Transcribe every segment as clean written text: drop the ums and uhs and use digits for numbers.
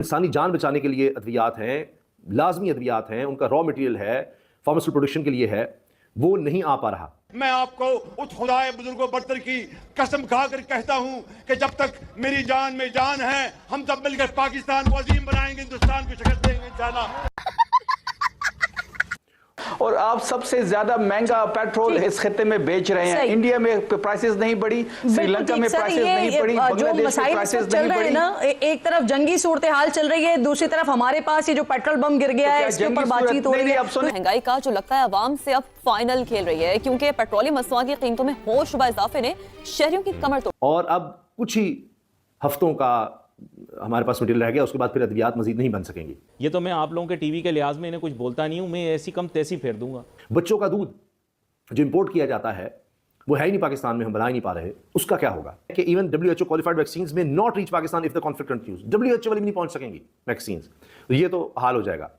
इंसानी जान बचाने के लिए अद्वियात हैं, लाजमी अद्वियात हैं, उनका रॉ मटेरियल है, फार्मास्यूटिकल प्रोडक्शन के लिए है, वो नहीं आ पा रहा। मैं आपको उस खुदाए बुजुर्गों बरतर की कसम खाकर कहता हूं कि जब तक मेरी जान में जान है, हम सब मिलकर पाकिस्तान को अजीम बनाएंगे, हिंदुस्तान को शिकस्त देंगे इंशाल्लाह। और आप सबसे ज्यादा महंगा पेट्रोल इस खित्ते में बेच रहे हैं। इंडिया में प्राइसेस नहीं बढ़ी, श्रीलंका में प्राइसेस नहीं बढ़ी, बांग्लादेश में प्राइसेस नहीं बढ़ी ना। एक तरफ जंगी सूरत हाल चल रही है, दूसरी तरफ हमारे पास ये जो पेट्रोल बम गिर गया है, इसके ऊपर बातचीत हो रही है। महंगाई का जो लगता है अवाम से अब फाइनल खेल रही है, क्योंकि पेट्रोलियम मसनूआत की कीमतों में होशरुबा इजाफे ने शहरियों की कमर तोड़। और अब कुछ ही हफ्तों का हमारे पास मटेरियल रह गया, उसके बाद फिर अद्वियात मजीद नहीं बन सकेंगी। ये तो मैं आप लोगों के टीवी के लिहाज में इन्हें कुछ बोलता नहीं हूं, मैं ऐसी कम तैसी फेर दूंगा। बच्चों का दूध जो इंपोर्ट किया जाता है वो है ही नहीं पाकिस्तान में, हम बना ही नहीं पा रहे, उसका क्या होगा? कि इवन WHO क्वालिफाइड वैक्सीन्स में not reach Pakistan if the conflict continues. WHO वाले भी नहीं पहुंच सकेंगी वैक्सीन्स, तो ये तो हाल हो जाएगा।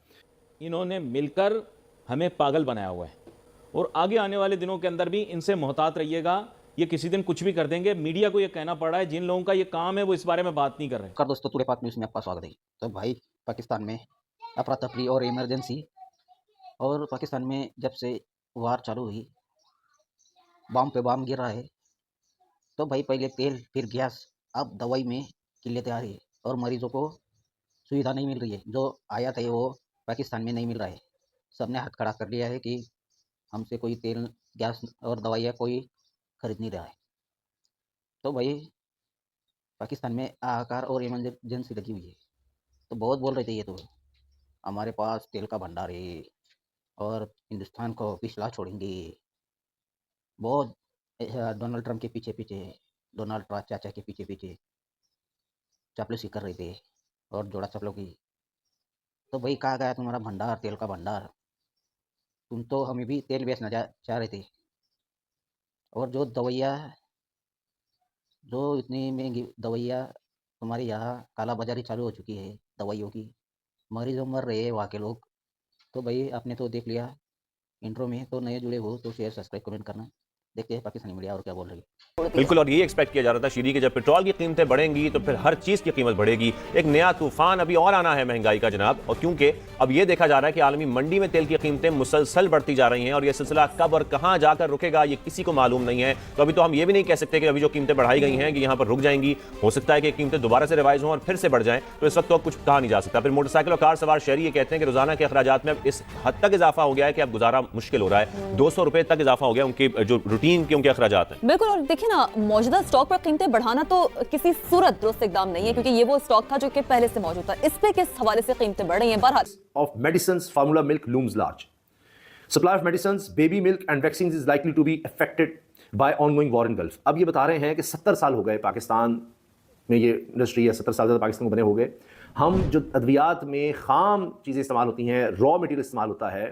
इन्होंने मिलकर हमें पागल बनाया हुआ है और आगे आने वाले दिनों के अंदर भी इनसे मोहतात रहिएगा। ये किसी दिन कुछ भी कर देंगे। मीडिया को ये कहना पड़ रहा है, जिन लोगों का ये काम है वो इस बारे में बात नहीं कर रहे। कर दोस्तों, टुडे पाक न्यूज़ में आपका स्वागत है। तो भाई, पाकिस्तान में अफरा तफरी और इमरजेंसी, और पाकिस्तान में जब से वार चालू हुई, बम पे बम गिर रहा है। तो भाई, पहले तेल फिर गैस, अब दवाई में किल्लत आ रही है और मरीजों को सुविधा नहीं मिल रही है। जो आयात है वो पाकिस्तान में नहीं मिल रहा है। सबने हाथ खड़ा कर लिया है कि हमसे कोई तेल, गैस और दवाइयाँ कोई खरीद नहीं रहा है। तो भाई, पाकिस्तान में हाहाकार और इमरजेंसी लगी हुई है। तो बहुत बोल रहे थे ये तो हमारे पास तेल का भंडार है और हिंदुस्तान को पिछला छोड़ेंगे। बहुत डोनाल्ड ट्रंप के पीछे पीछे, डोनाल्ड ट्रंप चाचा के पीछे पीछे चापलूसी कर रहे थे और जोड़ा चपलों की। तो भाई, कहाँ गया तुम्हारा भंडार, तेल का भंडार? तुम तो हमें भी तेल बेचना चाह रहे थे। और जो दवाइयाँ, जो इतनी महंगी दवाइयाँ, तुम्हारे यहाँ काला बाजारी चालू हो चुकी है दवाइयों की, मरीजों मर रहे हैं वहाँ के लोग। तो भाई, आपने तो देख लिया इंट्रो में। तो नए जुड़े हो तो शेयर, सब्सक्राइब, कमेंट करना। देखते हैं पाकिस्तानी मीडिया और क्या बोल रही है। बिल्कुल, और ये एक्सपेक्ट किया जा रहा था शीरी कि जब पेट्रोल की कीमतें बढ़ेंगी तो फिर हर चीज़ की कीमत बढ़ेगी। एक नया तूफान अभी और आना है महंगाई का जनाब। और क्योंकि अब ये देखा जा रहा है कि आलमी मंडी में तेल की कीमतें मुसलसल बढ़ती जा रही हैं और ये सिलसिला कब और कहाँ जाकर रुकेगा ये किसी को मालूम नहीं है। तो अभी तो हम ये भी नहीं कह सकते कि अभी जो कीमतें बढ़ाई गई हैं कि यहाँ पर रुक जाएंगी। हो सकता है कि कीमतें दोबारा से रिवाइज हों और फिर से बढ़ जाएं, तो इस वक्त तो कुछ कहा नहीं जा सकता। फिर मोटरसाइकिल और कार सवार शहरी ये कहते हैं कि रोजाना के अखराजात में अब इस हद तक इजाफा हो गया है कि अब गुजारा मुश्किल हो रहा है। 200 रुपए तक इजाफा हो गया उनकी जो रूटीन के उनके अखराजात। बिल्कुल, और देखिए ना, मौजूदा स्टॉक पर कीमतें बढ़ाना तो किसी सूरत दुरुस्त इकदाम नहीं है, क्योंकि ये वो स्टॉक था जो कि पहले से मौजूद था। इस पे किस हवाले से कीमतें बढ़ रही हैं? बहरहाल, of medicines, formula milk looms large. Supply of medicines, baby milk and vaccines is likely to be affected by ongoing war in Gulf. अब ये बता रहे हैं कि 70 साल हो गए पाकिस्तान में ये इंडस्ट्री है, 70 साल ज़्यादा पाकिस्तान को बने हो गए। हम जो अद्वियात में खाम चीज़ें इस्तेमाल होती हैं, रॉ मटेरियल इस्तेमाल होता है,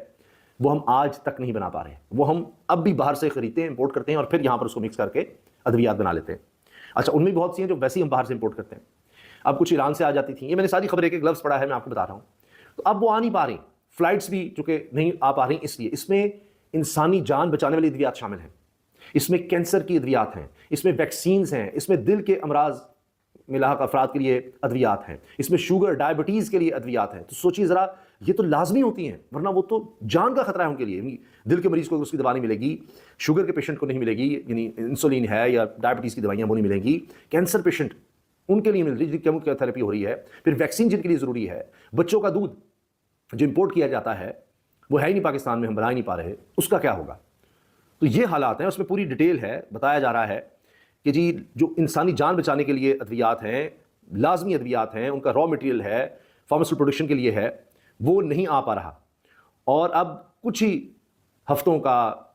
वो हम आज तक नहीं बना पा रहे हैं। वो हम अब भी बाहर से खरीदते हैं, इंपोर्ट करते हैं और फिर यहाँ पर उसको मिक्स करके अद्वियात बना लेते हैं। अच्छा, उनमें बहुत सी हैं जो वैसे ही हम बाहर से इंपोर्ट करते हैं। अब कुछ ईरान से आ जाती थी, ये मैंने सारी खबरें के ग्लव्स पढ़ा है, मैं आपको बता रहा हूँ। तो अब वो आ नहीं पा रही, फ्लाइट्स भी चूँकि नहीं आ पा रही, इसलिए इसमें इंसानी जान बचाने वाली अद्वियात शामिल हैं, इसमें कैंसर की अद्वियात हैं, इसमें वैक्सीन्स हैं, इसमें दिल के अमराज में लाहक अफराद के लिए अद्वियात हैं, इसमें शुगर, डायबिटीज़ के लिए अद्वियात हैं। तो सोचिए ज़रा, ये तो लाजमी होती हैं, वरना वो तो जान का खतरा है उनके लिए। दिल के मरीज को उसकी दवा नहीं मिलेगी, शुगर के पेशेंट को नहीं मिलेगी, यानी इंसुलिन है या डायबिटीज़ की दवाइयाँ वो नहीं मिलेंगी। कैंसर पेशेंट उनके लिए मिल रही, जिनकी केमोथेरेपी हो रही है। फिर वैक्सीन जिनके लिए ज़रूरी है। बच्चों का दूध जो इम्पोर्ट किया जाता है वो है ही नहीं पाकिस्तान में, हम बना ही नहीं पा रहे, उसका क्या होगा? तो ये हालात हैं, उसमें पूरी डिटेल है। बताया जा रहा है कि जी जो इंसानी जान बचाने के लिए अद्वियात हैं, लाजमी अद्वियात हैं, उनका रॉ मटेरियल है, फार्मास्यूटिकल प्रोडक्शन के लिए है, वो नहीं आ पा रहा। और अब कुछ ही हफ्तों का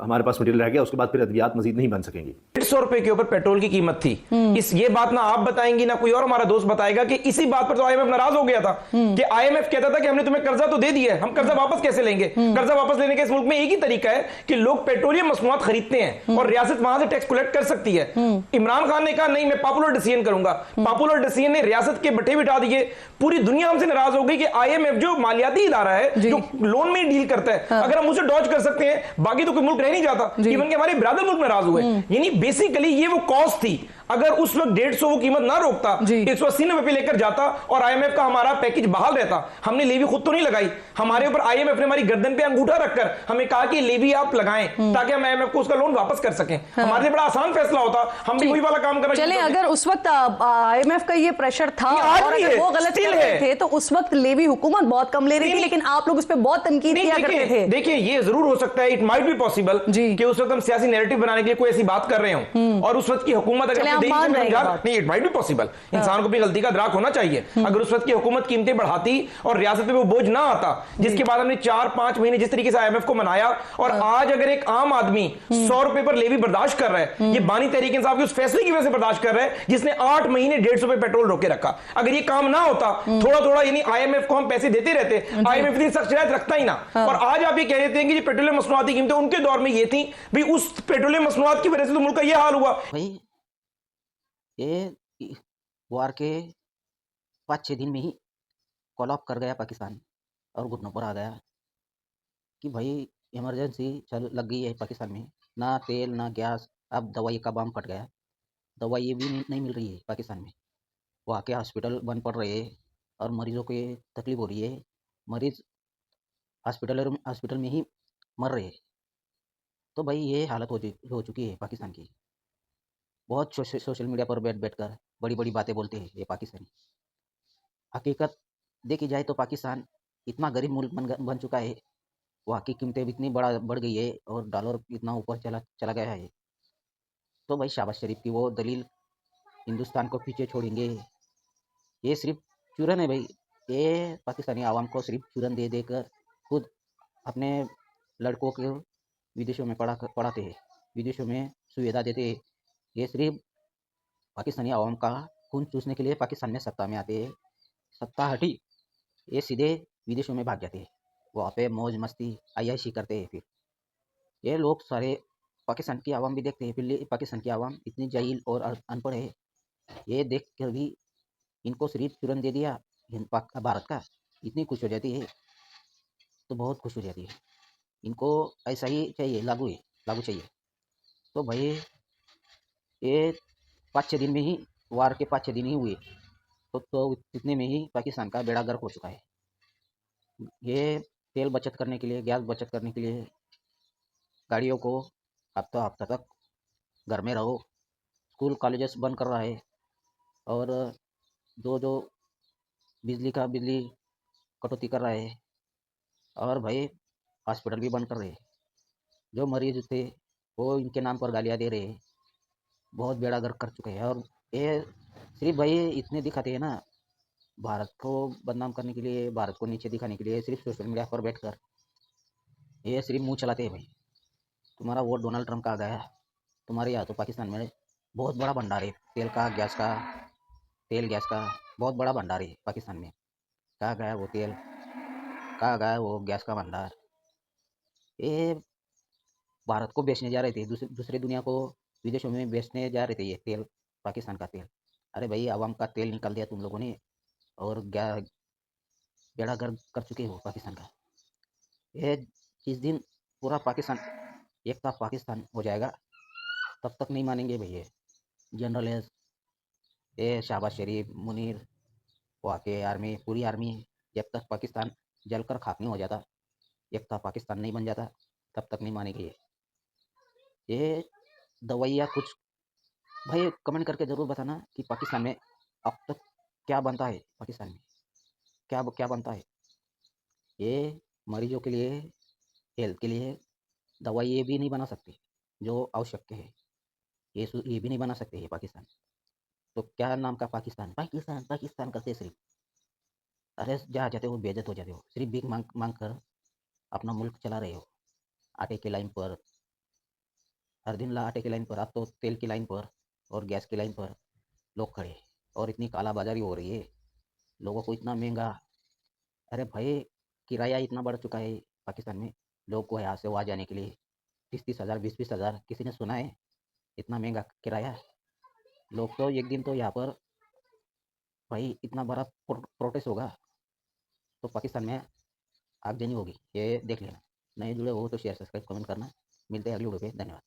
हमारे पास मटेरियल रह गया, उसके बाद फिर अद्वियात मजीद नहीं बन सकेंगी। 150 रुपए के ऊपर पेट्रोल की कीमत थी। इस ये बात ना आप बताएंगी ना कोई और हमारा दोस्त बताएगा कि इसी बात पर तो आईएमएफ नाराज हो गया था कि आईएमएफ कहता था कि हमने तुम्हें कर्जा तो दे दिया है, हम कर्जा वापस कैसे लेंगे? कर्जा वापस लेने का इस मुल्क में एक ही तरीका है कि लोग पेट्रोलियम मसनूआत खरीदते हैं और रियासत वहां से टैक्स कलेक्ट कर सकती है। इमरान खान ने कहा नहीं, मैं पॉपुलर डिसीजन करूंगा। पॉपुलर डिसीजन ने रियासत के बट्टे बिठा दिए। पूरी दुनिया हमसे नाराज हो गई कि आईएमएफ जो मालियाती इदारा है, जो लोन में डील करता है, अगर हम उसे डॉज कर सकते हैं, बाकी तो कोई मुल्क रह नहीं जाता। इवन के हमारे ब्रादर मुल्क नाराज हुए। यानी बेसिकली ये वो कॉज थी। अगर उस वक्त 150 वो कीमत ना रोकता, 180-90 पे लेकर जाता और आईएमएफ का हमारा पैकेज बहाल रहता। हमने लेवी खुद तो नहीं लगाई, हमारे ऊपर आईएमएफ ने हमारी गर्दन पे अंगूठा रखकर हमें कहा कि लेवी आप लगाएं ताकि हम आईएमएफ को उसका लोन वापस कर सकें। हमारे लिए बड़ा आसान फैसला होता, हम भी वही वाला काम करना। चले, अगर उस वक्त आईएमएफ का ये प्रेशर था और अगर वो गलत कर रहे थे तो उस वक्त लेवी हुकूमत बहुत कम ले रही थी, लेकिन आप लोग उस पर बहुत तनकीद किया करते थे। देखिए, ये जरूर हो सकता है, इट माइट बी पॉसिबल कि उस वक्त हम सियासी नैरेटिव बनाने के लिए कोई ऐसी बात कर रहे हो और उस वक्त की हुकूमत अगर नहीं, इट माइट बी पॉसिबल, इंसान को अपनी गलती का इदराक होना चाहिए। अगर उस वक्त की हुकूमत कीमतें बढ़ाती और रियासत पे वो बोझ ना आता जिसके बाद हमने 4-5 महीने जिस तरीके से आईएमएफ को मनाया, और आज अगर एक आम आदमी 100 रुपए पर लेवी बर्दाश्त कर रहा है, ये बानी तहरीक इंसाफ के उस फैसले की वजह से बर्दाश्त कर रहा है जिसने 8 महीने 150 रुपए पेट्रोल रोके रखा। अगर ये काम ना होता, थोड़ा थोड़ा यानी आईएमएफ को हम पैसे देते रहते, आईएमएफ इतनी सख्त शराइत रखता ही ना। और आज आप ये कह देते हैं कि पेट्रोलियम मसनूआत की कीमतें उनके दौर में ये थी, भी उस पेट्रोलियम मसनूआत की वजह से तो मुल्क का ये हाल हुआ। भाई ये वार के 5-6 दिन में ही कॉलअप कर गया पाकिस्तान और घुटनों पर आ गया कि भाई इमरजेंसी चल लग गई है पाकिस्तान में, ना तेल ना गैस, अब दवाई का बाम फट गया, दवाई भी नहीं मिल रही है पाकिस्तान में। वहाँ के हॉस्पिटल बंद पड़ रहे हैं और मरीजों को तकलीफ हो रही है, मरीज हॉस्पिटल में ही मर रहे हैं। तो भाई ये हालत हो चुकी है पाकिस्तान की। बहुत सोशल मीडिया पर बैठ कर बड़ी बड़ी बातें बोलते हैं ये पाकिस्तानी। हकीकत देखी जाए तो पाकिस्तान इतना गरीब मुल्क बन चुका है, वहाँ की कीमतें इतनी बढ़ गई है और डॉलर इतना ऊपर चला गया है। तो भाई शहबाज शरीफ की वो दलील हिंदुस्तान को पीछे छोड़ेंगे, ये सिर्फ चूरन है भाई। ये पाकिस्तानी आवाम को सिर्फ चूरन दे देकर खुद अपने लड़कों को विदेशों में पढ़ाते हैं, विदेशों में सुविधा देते हैं। ये सिर्फ पाकिस्तानी आवाम का खून चूसने के लिए पाकिस्तान में सत्ता में आते हैं। सत्ता हटी, ये सीधे विदेशों में भाग जाते हैं, वहाँ पे मौज मस्ती अय्याशी करते हैं। फिर ये लोग सारे पाकिस्तान की आवाम भी देखते हैं, फिर पाकिस्तान की आवाम इतनी जाहिल और अनपढ़ है, ये देख कर भी इनको सिर्फ चूरन दे दिया भारत का, इतनी खुश हो जाती है, तो बहुत खुश हो जाती है। इनको ऐसा ही चाहिए, लागू चाहिए। तो भाई ये 5-6 दिन में ही, वार के 5-6 दिन ही हुए, तो इतने में ही पाकिस्तान का बेड़ा गर्क हो चुका है। ये तेल बचत करने के लिए, गैस बचत करने के लिए गाड़ियों को हफ्ता तक घर में रहो, स्कूल कॉलेजेस बंद कर रहा है, और जो बिजली कटौती कर रहा है, और भाई हॉस्पिटल भी बंद कर रहे हैं। जो मरीज थे वो इनके नाम पर गालियाँ दे रहे हैं, बहुत बेड़ा गर्क कर चुके हैं। और ये सिर्फ भाई इतने दिखाते हैं ना, भारत को बदनाम करने के लिए, भारत को नीचे दिखाने के लिए, सिर्फ सोशल मीडिया पर बैठकर ये सिर्फ मुंह चलाते हैं। भाई तुम्हारा वोट डोनाल्ड ट्रंप का आ गया, तुम्हारे यहाँ तो पाकिस्तान में बहुत बड़ा भंडार है तेल गैस का बहुत बड़ा भंडार है पाकिस्तान में। कहाँ गया वो तेल, कहाँ गया वो गैस का भंडार? ये भारत को बेचने जा रहे थे, दूसरे दुनिया को विदेशों में बेचने जा रहे थे ये तेल, पाकिस्तान का तेल। अरे भाई आवाम का तेल निकाल दिया तुम लोगों ने, और बेड़ा गर्क कर चुके हो पाकिस्तान का। ये जिस दिन पूरा पाकिस्तान एक तरफ पाकिस्तान हो जाएगा, तब तक नहीं मानेंगे भैया। जनरल है ये शहबाज शरीफ, मुनीर, वहाँ के आर्मी, पूरी आर्मी, जब तक पाकिस्तान जलकर खाक नहीं हो जाता, एक तरफ पाकिस्तान नहीं बन जाता, तब तक नहीं मानेंगे। ये दवाइयाँ कुछ भाई कमेंट करके ज़रूर बताना कि पाकिस्तान में अब तक क्या बनता है, पाकिस्तान में क्या बनता है। ये मरीजों के लिए, हेल्थ के लिए दवाई ये भी नहीं बना सकते जो आवश्यक है, ये भी नहीं बना सकते ये पाकिस्तान। तो क्या नाम का पाकिस्तान करते सिर्फ। अरे जहाँ जाते हो बेइज्जत हो जाते हो, सिर्फ भीख मांग कर अपना मुल्क चला रहे हो। आटे की लाइन पर हर दिन आटे की लाइन पर, अब तो तेल की लाइन पर और गैस की लाइन पर लोग खड़े, और इतनी कालाबाजारी हो रही है, लोगों को इतना महंगा। अरे भाई किराया इतना बढ़ चुका है पाकिस्तान में, लोग को यहाँ से वहाँ जाने के लिए 30-30 हज़ार, 20-20 हज़ार, किसी ने सुना है इतना महंगा किराया? लोग तो एक दिन तो यहाँ पर भाई इतना बड़ा प्रोटेस्ट होगा तो पाकिस्तान में आगजनी होगी, ये देख लेना। नए जुड़े हो तो शेयर, सब्सक्राइब, कमेंट करना। मिलते हैं अगली वीडियो पे, धन्यवाद।